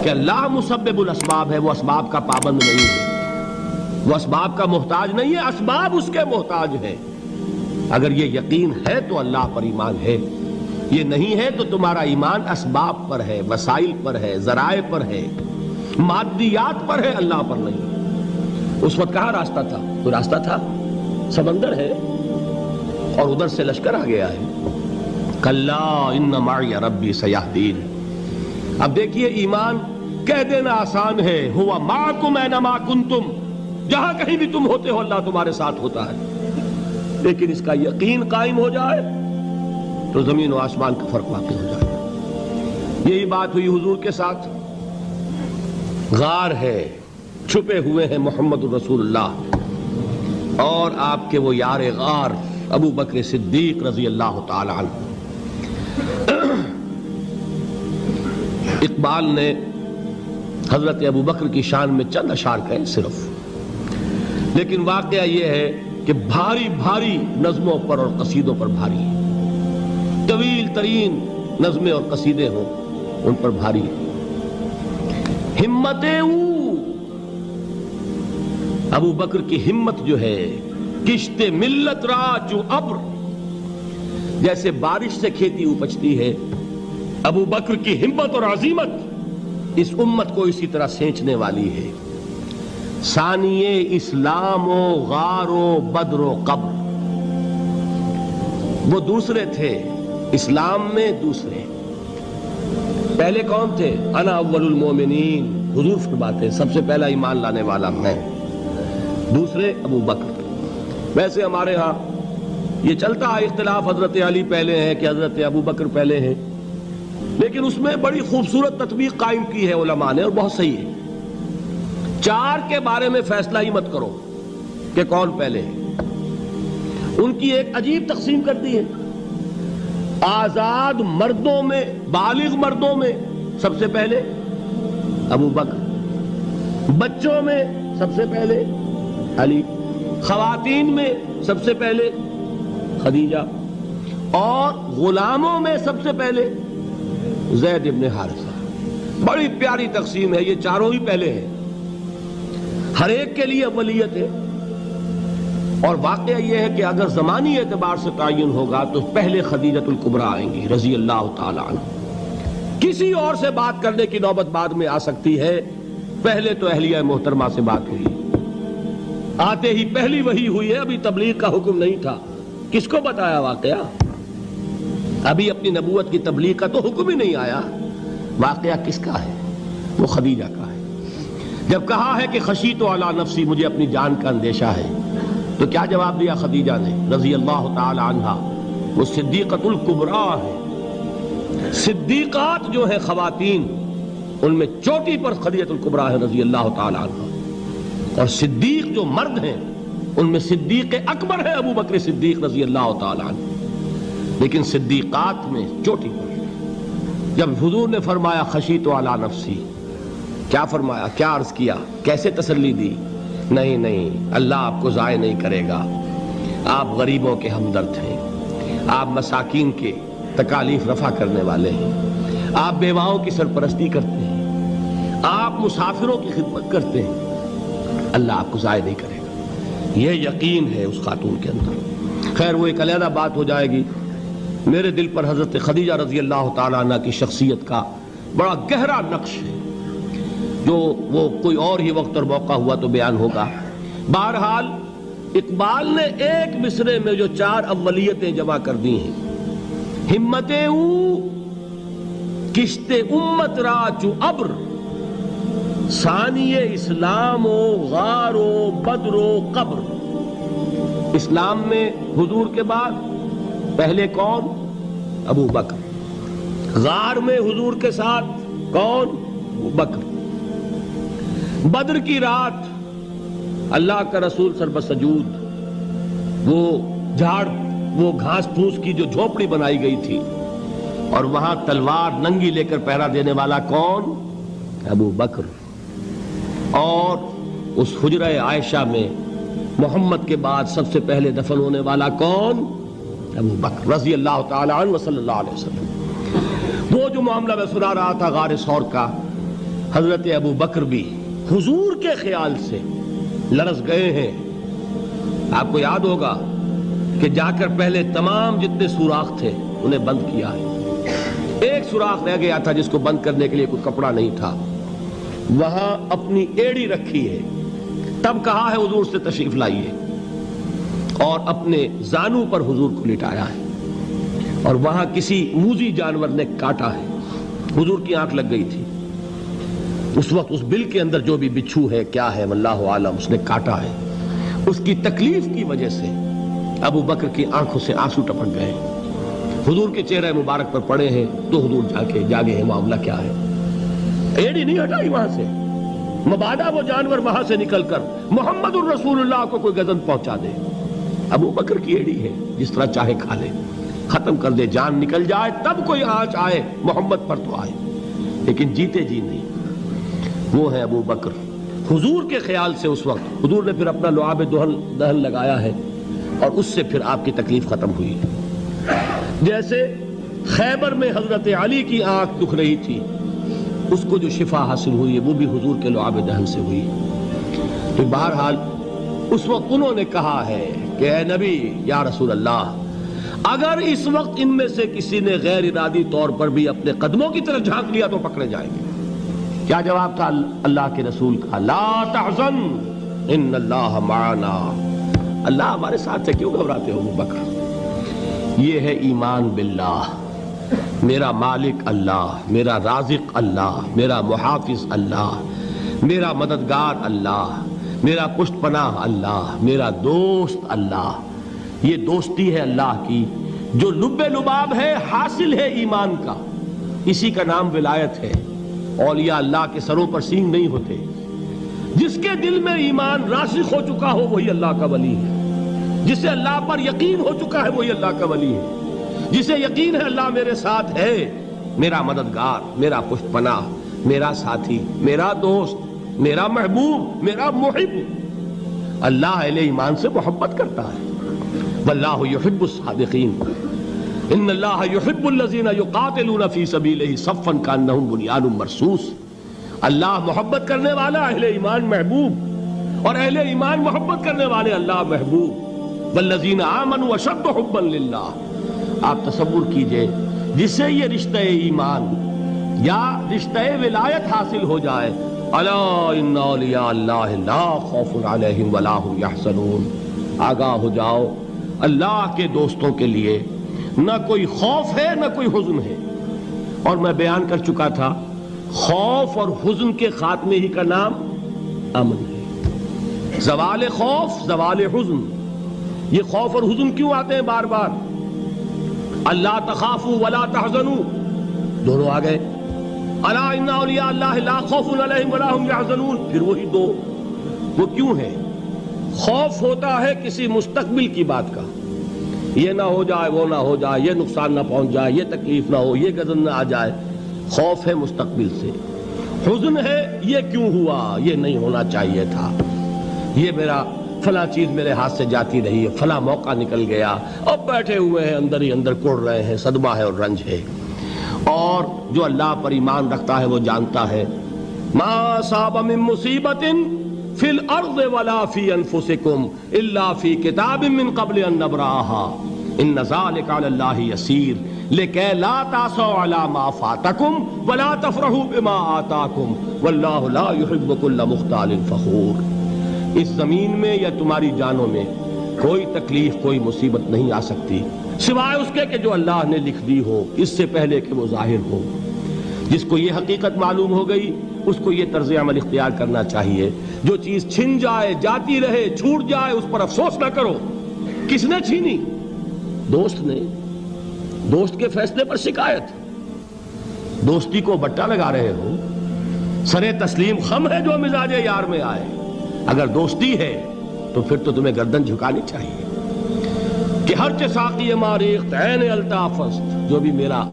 کہ اللہ مسبب الاسباب ہے، وہ اسباب کا پابند نہیں ہے، وہ اسباب کا محتاج نہیں ہے، اسباب اس کے محتاج ہیں۔ اگر یہ یقین ہے تو اللہ پر ایمان ہے، یہ نہیں ہے تو تمہارا ایمان اسباب پر ہے، وسائل پر ہے، ذرائع پر ہے، مادیات پر ہے، اللہ پر نہیں۔ اس وقت کہاں راستہ تھا؟ کوئی راستہ تھا؟ سمندر ہے اور ادھر سے لشکر آ گیا ہے۔ کلا ان معی ربی سیہدین۔ اب دیکھیے ایمان کہہ دینا آسان ہے، ہوا معکم اینما کنتم، جہاں کہیں بھی تم ہوتے ہو اللہ تمہارے ساتھ ہوتا ہے، لیکن اس کا یقین قائم ہو جائے تو زمین و آسمان کا فرق واقع ہو جائے۔ یہی بات ہوئی حضور کے ساتھ۔ غار ہے، چھپے ہوئے ہیں محمد الرسول اللہ اور آپ کے وہ یار غار ابو بکر صدیق رضی اللہ تعالی عنہ۔ اقبال نے حضرت ابو بکر کی شان میں چند اشعار کہے صرف، لیکن واقعہ یہ ہے کہ بھاری بھاری نظموں پر اور قصیدوں پر بھاری ہے، طویل ترین نظمیں اور قصیدے ہوں ان پر بھاری ہے۔ ہمت ابو بکر کی ہمت جو ہے، کشت ملت را جو ابر، جیسے بارش سے کھیتی اپجتی ہے، ابو بکر کی ہمت اور عزیمت اس امت کو اسی طرح سینچنے والی ہے۔ ثانیے اسلام و غار و بدر و قبر، وہ دوسرے تھے اسلام میں، دوسرے پہلے کون تھے؟ انا اول المومنین، حضور فرماتے ہیں سب سے پہلا ایمان لانے والا میں، دوسرے ابو بکر۔ ویسے ہمارے ہاں یہ چلتا ہے اختلاف، حضرت علی پہلے ہیں کہ حضرت ابو بکر پہلے ہیں، لیکن اس میں بڑی خوبصورت تطبیق قائم کی ہے علماء نے اور بہت صحیح ہے۔ چار کے بارے میں فیصلہ ہی مت کرو کہ کون پہلے ہے، ان کی ایک عجیب تقسیم کر دی ہے۔ آزاد مردوں میں، بالغ مردوں میں سب سے پہلے ابو بکر، بچوں میں سب سے پہلے علی، خواتین میں سب سے پہلے خدیجہ، اور غلاموں میں سب سے پہلے زید ابن حارثہ۔ بڑی پیاری تقسیم ہے، یہ چاروں ہی پہلے ہیں، ہر ایک کے لیے اولیت ہے۔ اور واقعہ یہ ہے کہ اگر زمانی اعتبار سے تعین ہوگا تو پہلے خدیجۃ الکبریٰ آئیں گی رضی اللہ تعالی عنہ۔ کسی اور سے بات کرنے کی نوبت بعد میں آ سکتی ہے، پہلے تو اہلیہ محترمہ سے بات ہوئی، آتے ہی پہلی وحی ہوئی ہے، ابھی تبلیغ کا حکم نہیں تھا۔ کس کو بتایا واقعہ؟ ابھی اپنی نبوت کی تبلیغ کا تو حکم ہی نہیں آیا۔ واقعہ کس کا ہے؟ وہ خدیجہ کا ہے۔ جب کہا ہے کہ خشیت علی نفسی، مجھے اپنی جان کا اندیشہ ہے، تو کیا جواب دیا خدیجہ نے رضی اللہ تعالی عنہا؟ وہ صدیقۃ الکبریٰ ہے۔ صدیقات جو ہیں خواتین، ان میں چوٹی پر خدیجۃ الکبریٰ ہے رضی اللہ تعالی عنہا، اور صدیق جو مرد ہیں ان میں صدیق اکبر ہے ابو بکر صدیق رضی اللہ تعالی عنہ، لیکن صدیقات میں چوٹی پر۔ جب حضور نے فرمایا خشیت علی نفسی، کیا فرمایا؟ کیا عرض کیا؟ کیسے تسلی دی؟ نہیں نہیں، اللہ آپ کو ضائع نہیں کرے گا، آپ غریبوں کے ہمدرد ہیں، آپ مساکین کے تکالیف رفع کرنے والے ہیں، آپ بیواؤں کی سرپرستی کرتے ہیں، آپ مسافروں کی خدمت کرتے ہیں، اللہ آپ کو ضائع نہیں کرے گا۔ یہ یقین ہے اس خاتون کے اندر۔ خیر وہ ایک علیحدہ بات ہو جائے گی۔ میرے دل پر حضرت خدیجہ رضی اللہ تعالیٰ عنہ کی شخصیت کا بڑا گہرا نقش ہے، جو وہ کوئی اور ہی وقت اور موقع ہوا تو بیان ہوگا۔ بہرحال اقبال نے ایک مصرے میں جو چار اولیتیں جمع کر دی ہیں، ہمتیں او کشت امت را چو ابر، ثانی اسلام و غار و بدر و قبر۔ اسلام میں حضور کے بعد پہلے کون؟ ابو بکر۔ غار میں حضور کے ساتھ کون؟ ابو بکر۔ بدر کی رات اللہ کا رسول سربسجود، وہ جھاڑ، وہ گھاس پھوس کی جو جھوپڑی بنائی گئی تھی، اور وہاں تلوار ننگی لے کر پہرا دینے والا کون؟ ابو بکر۔ اور اس حجرہ عائشہ میں محمد کے بعد سب سے پہلے دفن ہونے والا کون؟ ابو بکر رضی اللہ تعالی عنہ وصلی اللہ علیہ وسلم۔ وہ جو معاملہ میں سنا رہا تھا غار ثور کا، حضرت ابو بکر بھی حضور کے خیال سے لرز گئے ہیں. آپ کو یاد ہوگا کہ جا کر پہلے تمام جتنے سوراخ تھے انہیں بند کیا ہے. ایک سوراخ رہ گیا تھا جس کو بند کرنے کے لیے کوئی کپڑا نہیں تھا. وہاں اپنی ایڑی رکھی ہے. تب کہا ہے حضور سے تشریف لائیے, اور اپنے زانو پر حضور کو لٹایا ہے. اور وہاں کسی موذی جانور نے کاٹا ہے. حضور کی آنکھ لگ گئی تھی. اس وقت اس بل کے اندر جو بھی بچھو ہے کیا ہے واللہ عالم, اس نے کاٹا ہے. اس کی تکلیف کی وجہ سے ابو بکر کی آنکھوں سے آنسو ٹپک گئے. حضور کے چہرے مبارک پر پڑے ہیں تو حضور جاگے ہیں معاملہ کیا ہے. ایڑی نہیں ہٹائی وہاں سے, مبادا وہ جانور وہاں سے نکل کر محمد الرسول اللہ کو کوئی گزن پہنچا دے. ابو بکر کی ایڑی ہے, جس طرح چاہے کھا لے, ختم کر دے, جان نکل جائے تب کوئی آنچ آئے محمد پر تو آئے, لیکن جیتے جی نہیں. وہ ہے ابو بکر. حضور کے خیال سے اس وقت حضور نے پھر اپنا لعاب دہن لگایا ہے اور اس سے پھر آپ کی تکلیف ختم ہوئی. جیسے خیبر میں حضرت علی کی آنکھ دکھ رہی تھی, اس کو جو شفا حاصل ہوئی ہے وہ بھی حضور کے لعاب دہن سے ہوئی. تو بہرحال اس وقت انہوں نے کہا ہے کہ اے نبی یا رسول اللہ, اگر اس وقت ان میں سے کسی نے غیر ارادی طور پر بھی اپنے قدموں کی طرف جھانک لیا تو پکڑے جائیں گے. کیا جواب تھا اللہ کے رسول کا؟ لا تحزن ان اللہ معنا. اللہ ہمارے ساتھ ہے, کیوں گھبراتے ہو ابو بکر؟ یہ ہے ایمان باللہ. میرا مالک اللہ, میرا رازق اللہ, میرا محافظ اللہ, میرا مددگار اللہ, میرا پشت پناہ اللہ, میرا دوست اللہ. یہ دوستی ہے اللہ کی جو لب لباب ہے, حاصل ہے ایمان کا. اسی کا نام ولایت ہے. اولیاء اللہ کے سروں پر سینگ نہیں ہوتے. جس کے دل میں ایمان راسخ ہو چکا ہو وہی اللہ کا ولی ہے. جسے اللہ پر یقین ہو چکا ہے وہی اللہ کا ولی ہے. جسے یقین ہے اللہ میرے ساتھ ہے, میرا مددگار, میرا پشت پناہ, میرا ساتھی, میرا دوست, میرا محبوب, میرا محب. اللہ اہل ایمان سے محبت کرتا ہے. واللہ یحب الصادقین. ان اللہ یحب الذین یقاتلون فی سبیلہ صفا کانہم بنیان مرصوص. اللہ محبت کرنے والا, اہل ایمان محبوب, اور اہل ایمان محبت کرنے والے اللہ محبوب. والذین آمنوا اشد حبا للہ. آپ تصور کیجئے جسے یہ رشتہ ایمان یا رشتہ ولایت حاصل ہو جائے, الا ان اولیاء اللہ لا خوف علیہم ولا هم یحزنون. آگاہ ہو جاؤ, اللہ کے دوستوں کے لیے نہ کوئی خوف ہے نہ کوئی حزن ہے. اور میں بیان کر چکا تھا, خوف اور حزن کے خاتمے ہی کا نام امن ہے. زوال خوف, زوال حزن. یہ خوف اور حزن کیوں آتے ہیں بار بار؟ اللہ تخافوا ولا تحزنوا, دونوں آ گئے. الا ان اولیاء اللہ لا خوف علیہم ولا هم یحزنون, پھر وہی دو. وہ کیوں ہے؟ خوف ہوتا ہے کسی مستقبل کی بات کا, یہ نہ ہو جائے, وہ نہ ہو جائے, یہ نقصان نہ پہنچ جائے, یہ تکلیف نہ ہو, یہ غضب نہ آ جائے. خوف ہے مستقبل سے. حزن ہے یہ کیوں ہوا, یہ نہیں ہونا چاہیے تھا, یہ میرا فلاں چیز میرے ہاتھ سے جاتی رہی ہے, فلاں موقع نکل گیا, اب بیٹھے ہوئے ہیں اندر ہی اندر کڑ رہے ہیں, صدمہ ہے اور رنج ہے. اور جو اللہ پر ایمان رکھتا ہے وہ جانتا ہے ما اصاب من مصیبت فی الارض ولا فی انفسکم الا فی کتاب من قبل ان نبرأها ان ذلک علی اللہ یسیر لکی لا تعصوا علی ما فاتکم ولا تفرحوا بما آتاکم واللہ لا یحب کل مختال فخور. اس زمین میں یا تمہاری جانوں میں کوئی تکلیف, کوئی مصیبت نہیں آ سکتی سوائے اس کے کہ جو اللہ نے لکھ دی ہو, اس سے پہلے کہ وہ ظاہر ہو. جس کو یہ حقیقت معلوم ہو گئی اس کو یہ طرز عمل اختیار کرنا چاہیے. جو چیز چھن جائے, جاتی رہے, چھوٹ جائے, اس پر افسوس نہ کرو. کس نے چھینی؟ دوست نے. دوست کے فیصلے پر شکایت. دوستی کو بٹا لگا رہے ہو, سرے تسلیم خم ہے جو مزاج یار میں آئے. اگر دوستی ہے تو پھر تو تمہیں گردن جھکانی چاہیے کہ ہر چہ ساقی ماریخت عین الطاف است, جو بھی میرا